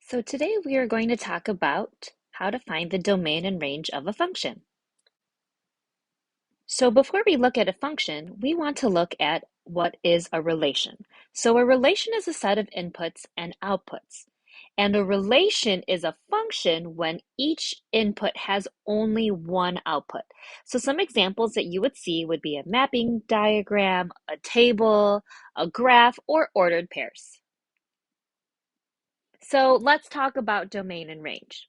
So today we are going to talk about how to find the domain and range of a function. So before we look at a function, we want to look at what is a relation. So a relation is a set of inputs and outputs. And a relation is a function when each input has only one output. So some examples that you would see would be a mapping diagram, a table, a graph, or ordered pairs. So let's talk about domain and range.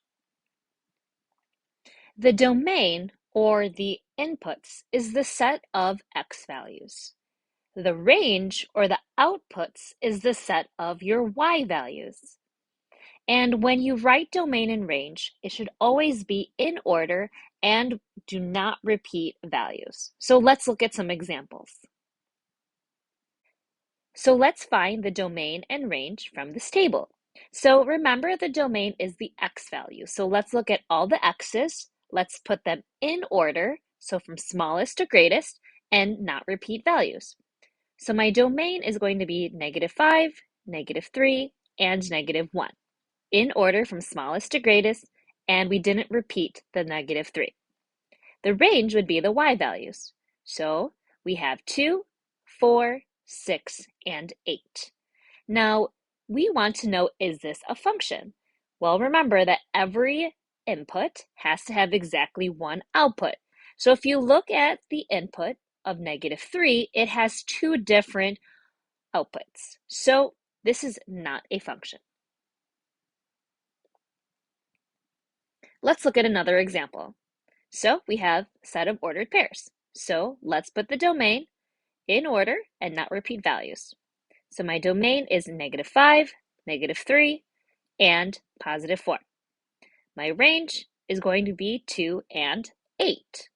The domain, or the inputs, is the set of x values. The range, or the outputs, is the set of your y values. And when you write domain and range, it should always be in order and do not repeat values. So let's look at some examples. So let's find the domain and range from this table. So remember, the domain is the x value. So let's look at all the x's. Let's put them in order, so from smallest to greatest, and not repeat values. So my domain is going to be -5, -3, and -1, in order from smallest to greatest, and we didn't repeat the -3. The range would be the y values. So we have 2, 4, 6, and 8. Now, we want to know, is this a function? Well, remember that every input has to have exactly one output. So if you look at the input of -3, it has two different outputs. So this is not a function. Let's look at another example. So we have a set of ordered pairs. So let's put the domain in order and not repeat values. So my domain is -5, -3, and +4. My range is going to be 2 and 8.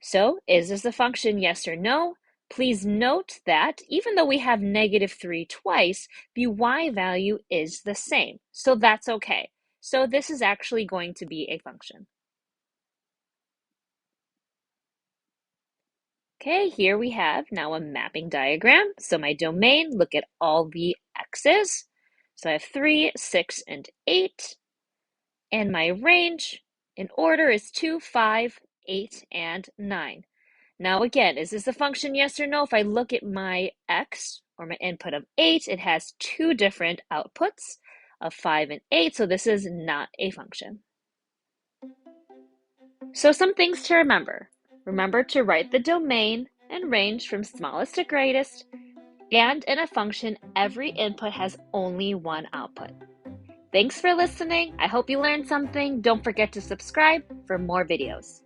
So is this a function, yes or no? Please note that even though we have -3 twice, the y value is the same. So that's okay. So this is actually going to be a function. Okay, here we have now a mapping diagram. So my domain, look at all the x's. So I have 3, 6, and 8. And my range in order is 2, 5, 8, and 9. Now again, is this a function, yes or no? If I look at my x, or my input of 8, it has two different outputs of 5 and 8, so this is not a function. So some things to remember. Remember to write the domain and range from smallest to greatest, and in a function, every input has only one output. Thanks for listening. I hope you learned something. Don't forget to subscribe for more videos.